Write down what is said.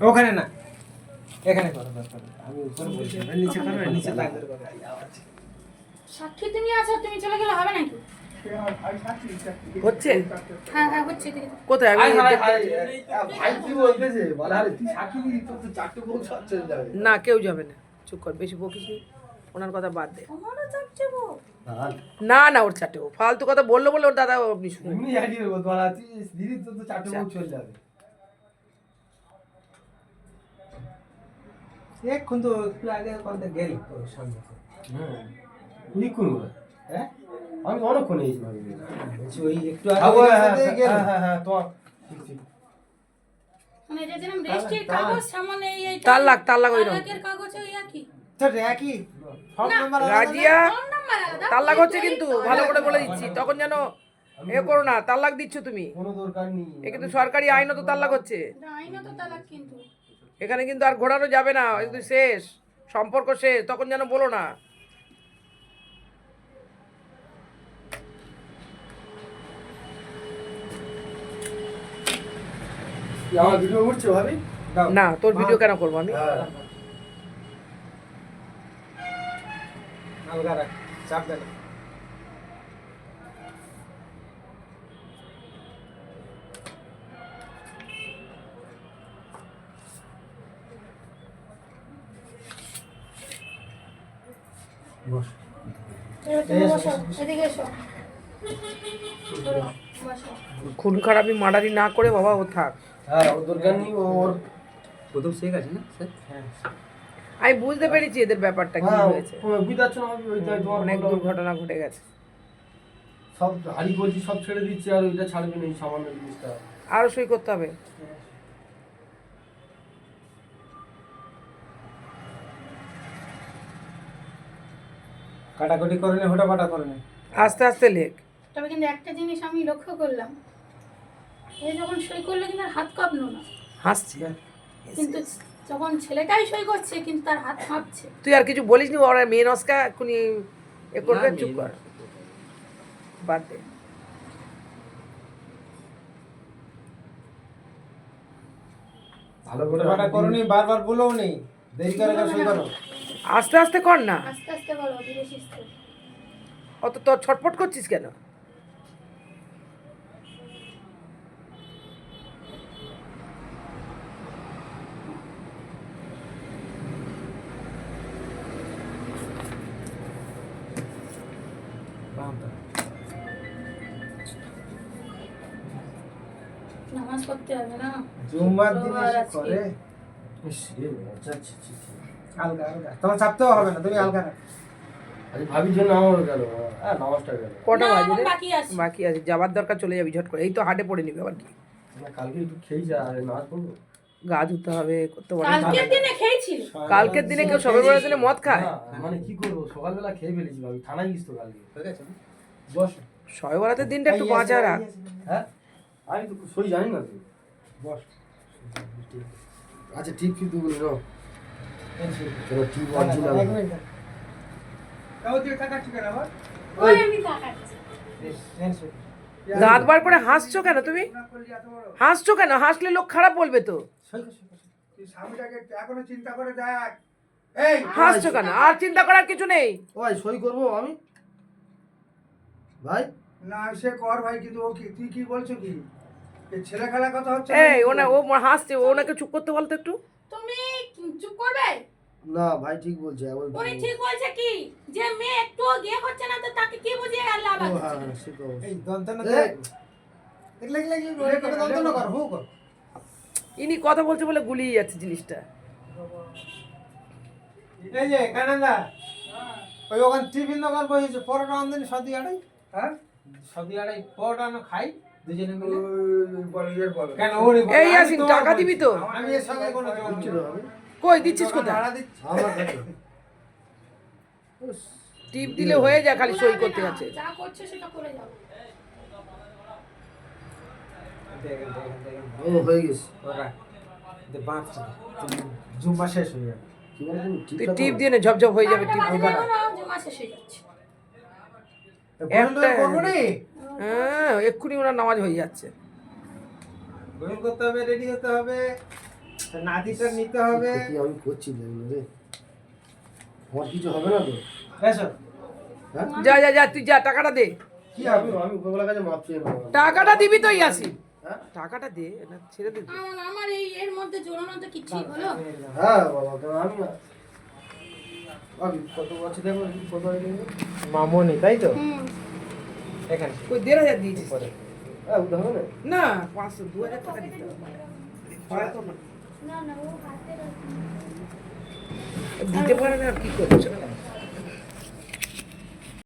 ওখানে না, এখানে করো দরকার নেই। আমি উপরে বলছি, নিচে করো, নিচে লাগবে করো। সাক্ষী তুমি আছো, তুমি চলে গেলে হবে নাকি? হচ্ছে হ্যাঁ হ্যাঁ হচ্ছে, ঠিক আছে। কোথায় আমি ভাই কি বলতেছে বলে আরে তুই সাক্ষী দিবি তোর তো চারটে বউ সব চলে যাবে। না কেউ যাবে না, চুপ কর, বেশি বকিস নি, ওনার কথা বাদ দে। আমারও চাচ্ছে গো। না না ওর চারটে বউ ফালতু কথা বললো বলে ওর দাদা আপনি শুনুন। এমনি জানি রে বলা তুই দিদি তোর তো চারটে বউ চলে যাবে। এখন তো একটু আগে কোনটা গেল তো সামনে তো। হ্যাঁ নিকুন হ্যাঁ আমি অনেকক্ষণ এসেছি ভাবি। বলছি ওই একটু আগে সাথে গেল। হ্যাঁ তোমার ঠিক ঠিক। মানে এটা যেরকম রেজিস্ট্রির কাগজ সামনে এই তার লাগ ওই রকম। তালাকের কাগজ ওই একই। তো একই ফোন না, নাম্বার রাজিয়া ফোন নাম্বার আলাদা। তার লাগ হচ্ছে কিন্তু ভালো করে বলে দিচ্ছি, তখন যেন এ করো না, তার লাগ দিচ্ছ তুমি, কোনো দরকার নেই। এ কিন্তু সরকারি আইনত তার লাগ হচ্ছে এটা আইনত তালাক কিন্তু। এখানে, কিন্তু আর ঘোরানো যাবে না, কিন্তু শেষ সম্পর্ক শেষ, তখন যেন বলো না। কি আমার ভিডিও উঠছে ভাবি? না তোর ভিডিও কেন করবো আমি? হ্যাঁ আলগা রাখ, চাপ দে না। বস। এবার তুমি বসো, এদিকে এসো। বসো। খুন খারাপি মার্ডারি না করে বাবা ও থাক। হ্যাঁ ওর দরকার নেই ওর। প্রথম শেখ আছে না স্যার? হ্যাঁ আমি বুঝতে পেরেছি এদের ব্যাপারটা কি হয়েছে, বুঝতে পারছো না ভাবি ওইটাই তোমার অনেক বললাম। দুর্ঘটনা ঘটে গেছে। সব হাড়ি বলছি সব ছেড়ে দিচ্ছে আর ওইটা ছাড়বে না এই সামান্য জিনিসটা। আরো সই করতে হবে। কাটাকুটি করে নে, হোটাপাটা করে নে। আস্তে আস্তে লেখ। তবে কিন্তু একটা জিনিস আমি লক্ষ্য করলাম, এই যখন সই করলো কিন্তু আর হাত কাঁপলো না, হাসছি। কিন্তু যখন ছেলেটাই সই করছে কিন্তু তার হাত কাঁপছে। তুই আর কিছু বলিস নি, ওরা মেয়ে নস্কা এক্ষুনি এ করবে, না, চুপ কর, বাদ দে। ভালো করে হোটাপাটা করো নি, বারবার বলেও নেই, দেরি করে সই করো। আস্তে আস্তে কর না, আস্তে আস্তে বলো, ধীরে সুস্থে। অত তোর ছটফট করছিস কেন? নামাজ পড়তে হবে না? জুম্মার দিন শুক্রবার এসে আজকে। করে। ইস, এ মজা ছি, ছি, ছি। আলগা আলগা, তোমার চাপতেও হবে না, তুমি আলগা রাখ। আরে ভাবির জন্য আমার গেল নামাজটা গেল। কটা না, বাজে আমার রে? বাকি আছে। বাকি আছে, যাবার দরকার চলে যাবি ঝট করে, এই তো হাটে পড়ে নিবি আবার কি? না কালকে একটু খেয়ে যা আর নামাজ পড়বো। গা ধুতে হবে, করতে পারবি না। কালকের দিনে খেয়েছিল। কালকের দিনে কেউ সবে বেড়ার দিনে মদ খায়? না, মানে কি করবো সকালবেলা খেয়ে ফেলেছি ভাবি, থানায় গিয়েছি তো কালকে। ঠিক আছে না? বস। সবে বেড়াতে দিনটা একটু বাঁচা রাখ। হ্যাঁ আমি তো সই জানি না তো। বস। আচ্ছা ঠিক কিন্তু বলি না চলো ঠিক বলছি না। ওই আমি তাকাচ্ছি। দাঁত বার করে হাসছো কেন তুমি? হাসছো কেন? হাসলে লোক খারাপ বলবে তো। হাসছো কেন? আর চিন্তা করার কিছু নেই। ওই সই করবো আমি ভাই। না সে কর ভাই, কিন্তু ও তুই কি বলছো কি এই ছেলে খেলার কথা হচ্ছে? এই ওনা ও হাসছে, ওনাকে চুপ করতে বলতো একটু। তুমি চুপ করবে? না ভাই ঠিক বলছে উনি ঠিক বলছে কি, যে মেয়ে একটু গিয়ে হচ্ছে না তো তাকে কি বুঝিয়ে আর লাভ আছে? হ্যাঁ সে তো এই দন্তনা এই, দেখলে দন্তনা কর, হু কর। ইনি কথা বলছে বলে গুলিয়ে যাচ্ছে জিনিসটা। এই যে কানান্দা, ওই ওখানে টিফিন দোকান বসেছে, পরোটা আনতেন সদি আড়াই। হ্যাঁ সদি আড়াই পরোটা আনো, খাই দুজনে মিলে। বলো এর বলো কেন ওরে এই ইয়াসিন, টাকা দিবি তো? আমি এর সঙ্গে কোনো যোগ দিচ্ছি নেই। তো আমি কই দিচ্ছিস কোথায়? ভাড়া দিচ্ছি। আমার কাছে টিপ দিলে হয়ে যায়, খালি সই করতে আছে। যা করছে সেটা করে যাও। দেখেন দেখেন দেখেন, ও হয়ে গেছে। ওরা বাঁধ জুম্মা শেষ হয়ে যাবে। কি বলছেন তুই টিপ দিয়ে নে, ঝপঝপ হয়ে যাবে টিপ। মাঝে মাঝে বলো যে মাসে শেষ যাচ্ছে। একটা করবো নি, হ্যাঁ এক্ষুনি ওনার নামাজ হয়ে যাচ্ছে। গোয়িং করতে হবে, রেডি হতে হবে। তা নাতিটা নিতে হবে। কি আমি করছি দেখলো রে, আমার কিছু হবে না তো? এসো। হ্যাঁ যা যা যা তুই যা টাকাটা দে, কি আমি আমি উপরবেলার কাছে মাপ চেয়ে নেবো। টাকাটা দিবি তো ইয়াসিন, হ্যাঁ টাকাটা দে না ছেড়ে দে। আমার এই এর মধ্যে জোড়ানো তো কি ঠিক হলো? হ্যাঁ বাবা, কেন আমি আমি কত বছর দেখো কত হয়ে গেছে? মামনি তাই তো? হুম। এখানে ওই 1,500 দিয়েছিস হ্যাঁ ওটা হবে না? না, 500 2,000 টাকা দিতে হবে। হয় তো না। না না ও হাতে রাখি। দিতে পারে না আর কি করছে না।